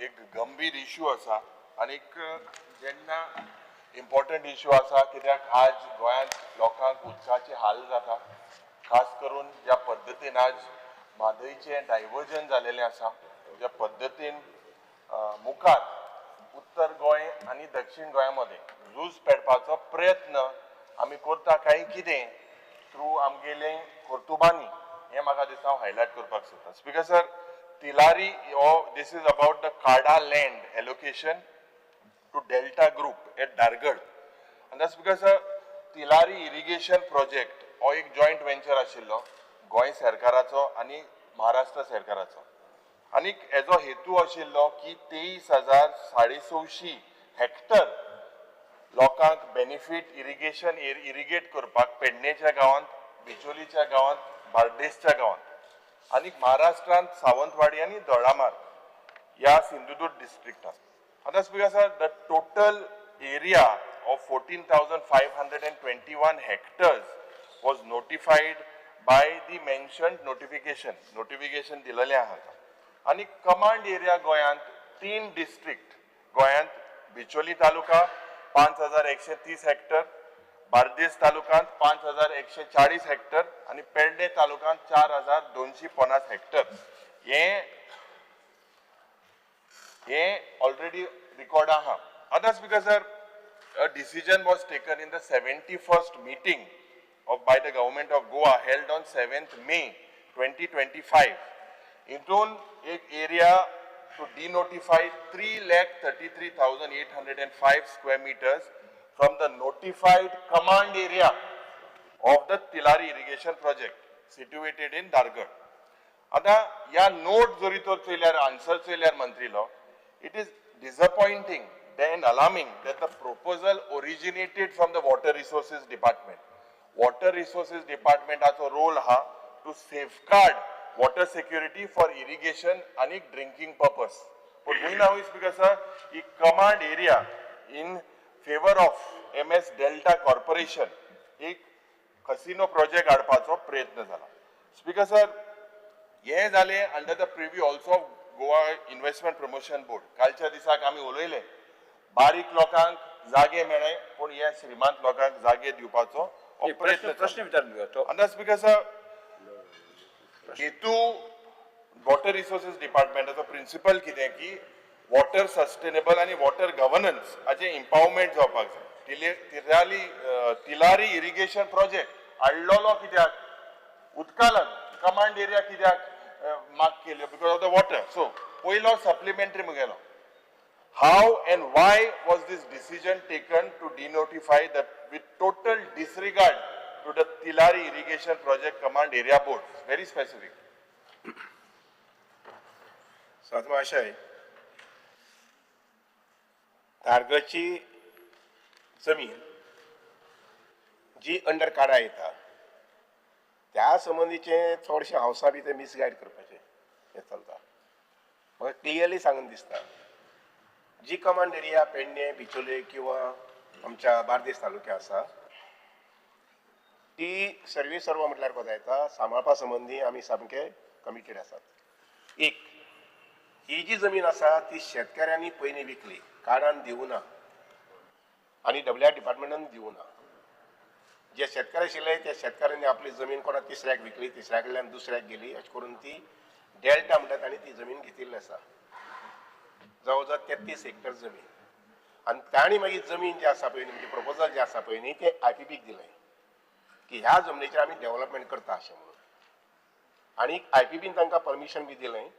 एक गंभीर इश्यू आसा आणि जेन्ना इम्पॉर्टंट इश्यू आसा कित्याक आज गोंयांत लोकांक उदकाचे हाल जाता खास करून ज्या पद्दतीन आज म्हादयचें डायवर्जन जालेलें आसा ज्या पद्दतीन मुखार उत्तर गोंय आणि दक्षिण गोंयामध्ये झूज पेटपाचो प्रयत्न आमी करता काय कितें थ्रू आमगेले कर्तुबांनी हें म्हाका दिसता हांव हायलायट करपाक सोदता. Speaker sir, Tilari this is about the CADA land allocation to Delta Group at Dargad. And that's because Tilari irrigation project हो एक जॉइंट वेंचर आशिल्लो गोंय सरकाराचो आणि महाराष्ट्र सरकाराचो आणि हेजो हेतू आशिल्लो की 23,650 हेक्टर लोकांक बेनिफिट इरिगेशन इरिगेट करपाक पेडणेच्या गावांत, बिचोलीच्या गावांत, बार्देसच्या गावांत आणि महाराष्ट्रांत सावंतवाडी आणि दोडामार्ग या सिंधुदुर्ग डिस्ट्रिक्टात. आता speaker sir, the total area of 14,521 hectares was notified by the mentioned notification दिलेले आहात आणि कमांड एरिया गोंयांत 3 डिस्ट्रिक्ट गोंयांत बिचोली तालुका 5,130 हेक्टर, बार्देस तालुक्यांत 5,140 हेक्टर आणि पेडणे तालुक्यांत 4,250 हेक्टर हे ऑलरेडी रिकॉर्ड आहा. Others because a decision was taken in the 71st meeting by the government of Goa held on 7th May 2025. Intun ek area to denotify 3,33,805 square meters from the notified command area of the Tilari irrigation project situated in Dargad. आता या note जरी तो चोयल्यार answer चोयल्यार मंत्री low, it is disappointing and alarming that the proposal originated from the Water Resources Department. Water Resources Department has a role to safeguard water security for irrigation and drinking purpose. But we now is because the command area in favor of MS Delta Corporation एक casino project हाडपाचो प्रयत्न जाला. Speaker sir, हे जाले under the preview also of Goa Investment Promotion Board. कालच्या दिसाक आमी उलयले बारीक लोकांक जागे मेळे पण या श्रीमंत लोकांक जागे दिवपाचो प्रश्न विचारलो. अंदाज बिकॉज हेतू वॉटर रिसोर्सेस डिपार्टमेंटाचो प्रिन्सिपल कितें की वॉटर सस्टेनेबल आणि वॉटर गव्हर्नन्स हाचे इम्पावरमेंट जावपाक जाय. तिलारी इरिगेशन प्रोजेक्ट हाडलोलो कित्याक उदका लागून कमांड एरिया कित्याक माग केल्यो because of the water. So पयलो सप्लिमेंटरी मुगेलो. How and why was this decision taken to denotify that with total disregard to the Tilari Irrigation Project Command Area Board? Very specific. सातमाशाय तारगची जमीन जी under काडा येता त्या संबंधीचे थोडेशे हावसा बी ते मिसगायड करपाचे हे चलता. म्हाका क्लियरली सांगून दिसता जी कमांड एरिया पेडणे बिचोले किंवा आमच्या बार्देस तालुक्या आसा ती सर्वे सर्व म्हटल्यार कोता येता सांबाळपा संबंधी आमी सामके कमिटेड आसात. एक ही जी जमीन आसा ती शेतकऱ्यांनी पयलीं विकली, कार्डान दिवना आनी WR डिपार्टमेंटान दिवना. जे शेतकार आशिल्ले त्या शेतकारांनी आपली जमीन कोणा तिसऱ्याक विकली, तिसऱ्या कडल्यान दुसऱ्याक गेली, अशें करून ती डेल्टा म्हणटात आनी ती जमीन घेतिल्ली आसा जवळजवळ 33 हेक्टर जमीन. आणि ताणी मागीर जमीन जी आसा पळय म्हणजे प्रपोजल जे आसा पळय न्ही ते IPBक दिलें की ह्या जमनीचेर आमी डेव्हलपमेंट करता अशें म्हणून. आनी IPBन तांकां परमिशन बी दिलें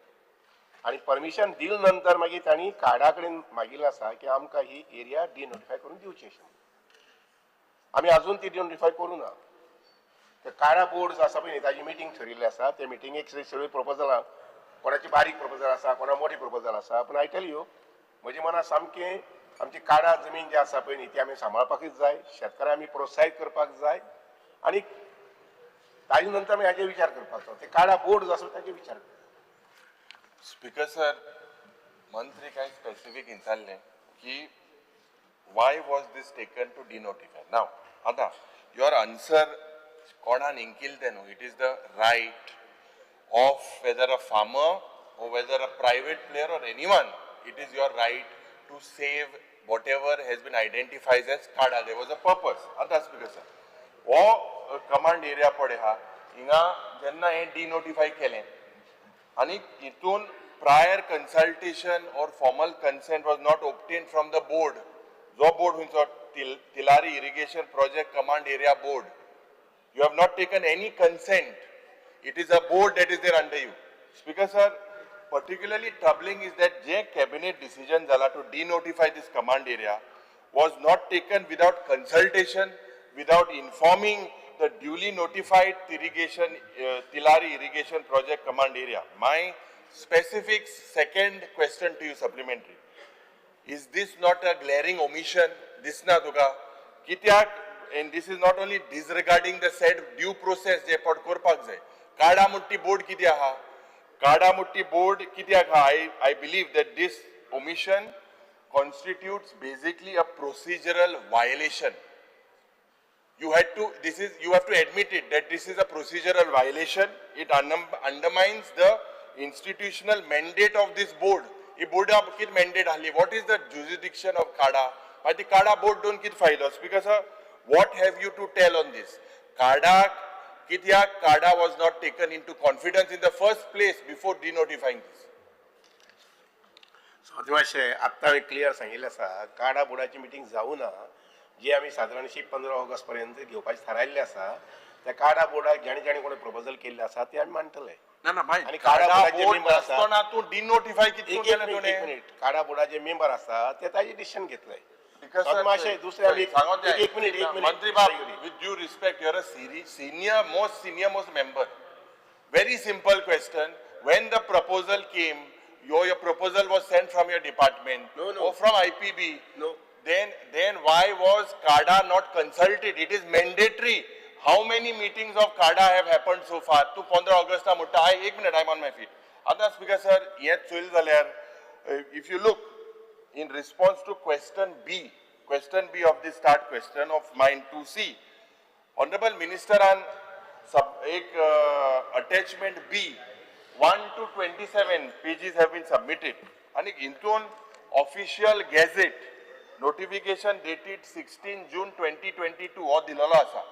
आनी परमिशन दिले नंतर मागीर तांणी कार्डा कडेन मागिल्लें आसा की आमकां ही एरिया डिनोटिफाय करून दिवची अशें म्हणून. आमी अजून ती डिनोटिफाय करूं ना. ते कार्डा बोर्ड जो आसा पळय न्ही ताजी मिटींग ठरिल्ली आसा. ते मिटींगेक सगळीं प्रपोजलां कोणाची बारीक प्रपोजल आसा कोणा मोठी प्रपोजल आसा. पण आय टेल यू म्हजे मनां सामकें आमची काडा जमीन जी आसा पळय न्ही ती आमी सांबाळपाकच जाय, शेतकारांक आमी प्रोत्साहीत करपाक जाय आनी ताजे नंतर आमी हाजेर विचार करपाचो. ते काडा बोर्ड जो आसा ताजेर विचार करपाचो. स्पीकर सर, मंत्री काय स्पेसिफिक विचारले की why was this taken to denotify? Now, आता your answer कोणान इंकिल ते न्हू. It is the right of whether a farmer or whether a private player or anyone it is your right to save whatever has been identified as CADA. There was a purpose. And that's because वो command area पडे हा हिंगा जेन्ना हे denotify केले आणि इतून prior consultation or formal consent was not obtained from the board. जो board हुंचो Tilari Irrigation Project Command Area Board. You have not taken any consent. It is a board that is there under you. Speaker sir, particularly troubling is that J cabinet decision zala to denotify this command area was not taken without consultation, without informing the duly notified Tilari Irrigation Project Command Area. My specific second question to you supplementary. Is this not a glaring omission? This na tuga kityak, and this is not only disregarding the said due process je pod korpak jay. Kada mutti board kitya ha? Kada mutti board kitya ha? I believe that this omission constitutes basically a procedural violation. You have to admit it that this is a procedural violation. It undermines the institutional mandate of this board. This board kit mandate hali. What is the jurisdiction of CADA? But the CADA board don't kit files because what have you to tell on this? CADA was not taken into confidence in the first place before denotifying this. So अतिशय आता me clear सांगितलं असा काडा बोर्डाची meeting जाऊ ना जी आम्ही साधारणशी 15 August पर्यंत घेवपाची थारायल्ले असा त्या काडा बोर्डाक ज्याने ज्याने कोणी प्रपोजल केले असा ते आम्ही मांडटले ना ना भाई आणि काडा बोर्डाचे मेंबर असताना तू डिनोटिफाय किती केलं तूने एक मिनिट काडा बोर्डाचे मेंबर असतात ते ताजी डिसिजन घेतलंय मंत्री बाब with due respect you are a most senior member. Very simple question. When the proposal came, your proposal was sent from your department or from IPB. No. Then why was CADA not consulted? It is mandatory. How many meetings of CADA have happened so far? To 15 August na mutta. One minute, I'm on my feet. Other speaker sir, yet chul zalyar. If you look in response to question B of the start question of mine 2C, Honorable Minister on attachment B 1 to 27 pages have been submitted. And in official gazette notification dated 16 June 2022 or dilala asa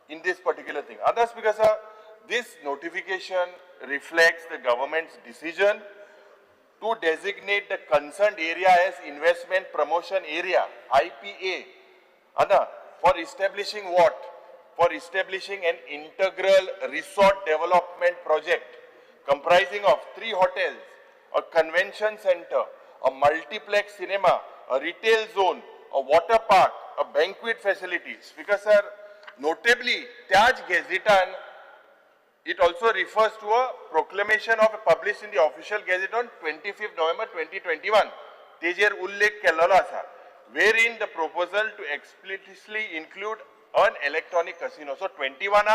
in this particular thing. Others because this notification reflects the government's decision to designate the concerned area as investment promotion area IPA. For establishing what? For establishing an integral resort development project comprising of 3 hotels, a convention center, a multiplex cinema, a retail zone, a water park, a banquet facilities. Because sir, notably, Taj Gazettean, it also refers to a proclamation published in the official gazette on 25th November 2021. Tejer ullekh kelalo asa, wherein the proposal to explicitly include an electronic casino. So 21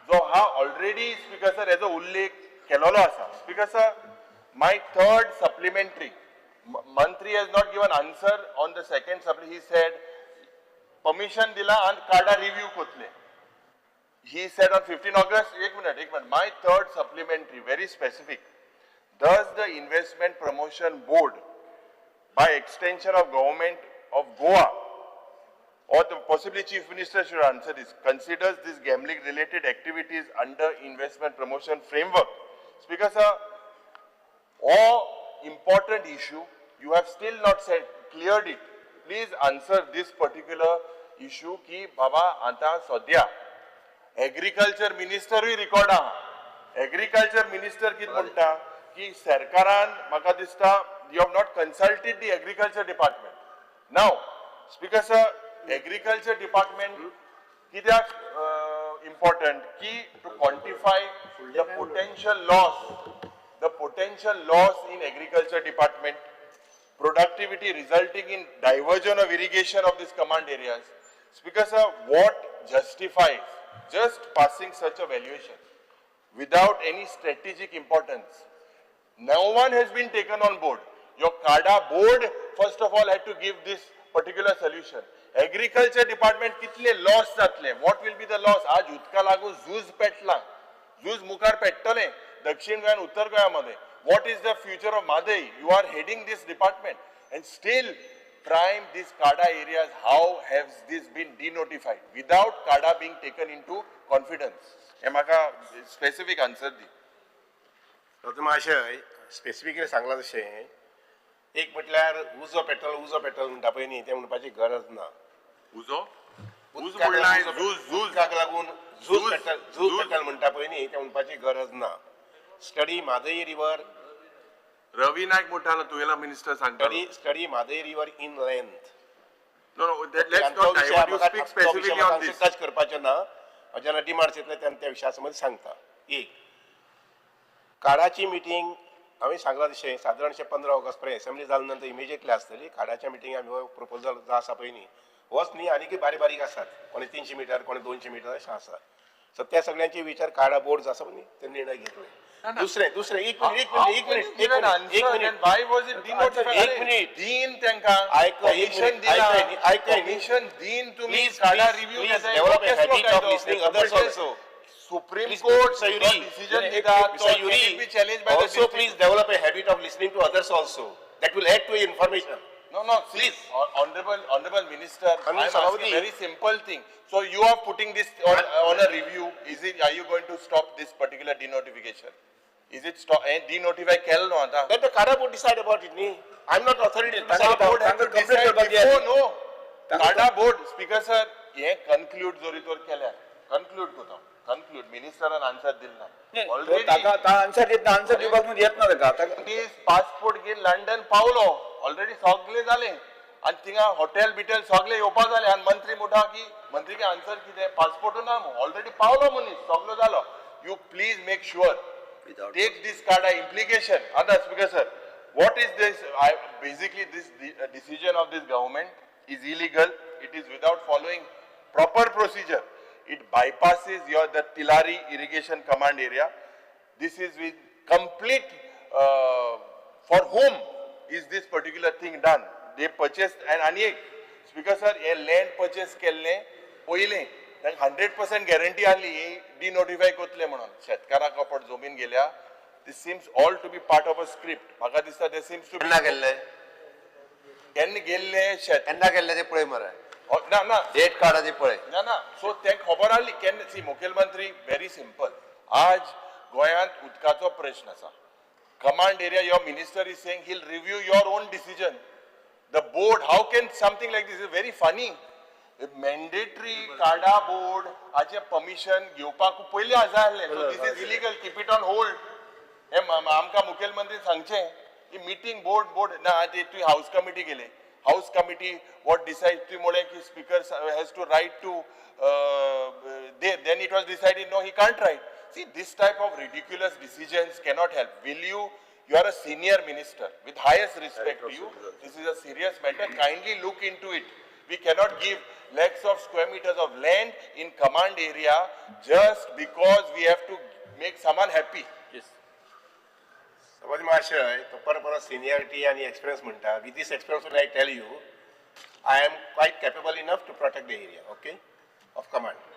जो हा already speaker sir as a ullekh kelalo asa. Speaker sir, my third supplementary, Mantri has not given answer on the second supplementary. He said permission dila and CADA review kotle. He said on 15 August, one minute, my third supplementary, very specific. Does the Investment Promotion Board, by extension of government of Goa, or possibly Chief Minister should answer this, considers these gambling related activities under investment promotion framework? Speaker sir, important issue, you have still not said, cleared it. Please answer this particular issue ki baba anta sadya. Agriculture Minister wi record Agriculture Minister kit म्हणता ki सरकारान म्हाका दिसता you have not consulted the Agriculture Department. Now, Speaker sir, Agriculture Department कित्याक important ki to quantify the potential loss in Agriculture Department, productivity resulting in diversion of irrigation of these command areas. Speaker sir, what justifies just passing such a valuation without any strategic importance? No one has been taken on board. Your CADA board, first of all, had to give this particular solution. Agriculture Department कितले loss जातले? What will be the loss? आज उदका लागू झूज पेटला, झूज मुखार पेट्टले दक्षिण गोंय उत्तर गोंयामध्ये. what is the future of Madai? You are heading this department and still prime these CADA areas. How has this been denotified without CADA being taken into confidence? Emaka specific answer di. अशें specifically सांगलां तशें एक म्हटल्यार उजो petrol म्हणटा पळय न्ही तें म्हणपाची गरज ना. Uzo? Uz उदकाक बोलनाय, लागून- zuz. उदकाक लागून झूज पेट्रोल म्हणटा पळय न्ही तें म्हणपाची गरज ना. Study Mhadei river Ravi Naik Mutala, तुवेला minister सांगता. Study Mhadei river in length. No, let's not divert. You speak specifically on this. Touch करपाचें ना. जेन्ना डिमांड्स येतले तेन्ना त्या विशया संबंद सांगता. एक काडाची मिटींग हांवें सांगलां तशें सादारणशें 15 ऑगस्ट पर्यंत असेंब्ली जाले नंतर इमिजिएटली आसतली. काडाच्या मिटींग आमी हो प्रपोजल जो आसा पळय न्ही होच न्ही आनीकय बारीक बारीक आसात. कोणी 300 मिटर कोणी 200 मिटर अशें आसा. सो त्या सगळ्यांचे विचार काडा बोर्ड जो आसा पळय न्ही ते निर्णय घेतले. दुसरें एक minute Why was it denotified? एक मिनिट Dean त्यांका permission Dean तुम्ही काडा review please घेताय. develop a कसलो habit of कायदो? listening others also. Supreme Please, Court Mr. Yuri, decision दिता, Mr. तो Yuri, can be challenged by the also district. please develop a habit of listening to others also. That will add to your information. No, please, honorable minister, I'm asking Sabhavati. a very simple thing. So you are putting this on a review. Are you going to stop this particular denotification? Is it stop? Denotify केल no आता. Let the Kada board decide about it. Nee. I'm not authority to decide Kada about board has to decide before, no. Kada board, speaker sir, ये conclude जोरी तोर केल्या. Conclude को तो. Conclude. Minister an answer दिल ना. Already. Answer देत ना आन्सर दिवपाक न्हू येत ना ताका this passport घेवन लंडन पावलो. Already सगळे जाले. आणि थिंगा हॉटेल बिटेल सगळे येवपा जाले आणि मंत्री म्हणटा की मंत्री के आन्सर कितें पासपोर्ट ना ऑलरेडी पावलो मनीस सगळो जालो. You please make sure. Take this CADA implication. Other speaker sir, what is this? Basically, this decision of this government is illegal. It is without following proper procedure. It bypasses the Tilari irrigation command area. This is with complete. For whom is this particular thing done? They purchased and speaker sir, a land purchase केल्ले पयले. 100% guarantee आली डिनोटिफाय कोतले म्हणून शेतकाराक कपट जमीन गेल्या. This seems all to be part of a script. म्हाका दिसता ते सीम्स टू बी गेल्ले केन्ना गेल्ले शेत केन्ना गेल्ले ते पळय मरे ना डेट काडा ती पळय ना सो ते खबर आली केन्ना सी मुखेलमंत्री व्हेरी सिंपल. आज गोंयांत उदकाचो प्रश्न आसा. Command area your minister is saying he will review your on decision. The board how can something like this is very funny. Mandatory CADA board हाचे permission घेवपाक पयलीं जाय आसलें. So this is illegal. Keep it on hold. हे आमकां मुखेलमंत्री सांगचें की मीटिंग बोर्ड ना ते तुवें हाऊस कमिटी गेले. हाऊस कमिटी what decide तुवें म्हळें की speaker has to write to then it was decided no he can't write. See this type of ridiculous decisions cannot help. You are a senior minister with highest respect to you. This is a serious matter. Kindly look into it. We cannot give lakhs of square meters of land in command area just because we have to make someone happy. समज महाशय तो परत seniority आणि experience म्हणटा. With this experience I tell you I am quite capable enough to protect the area okay of command.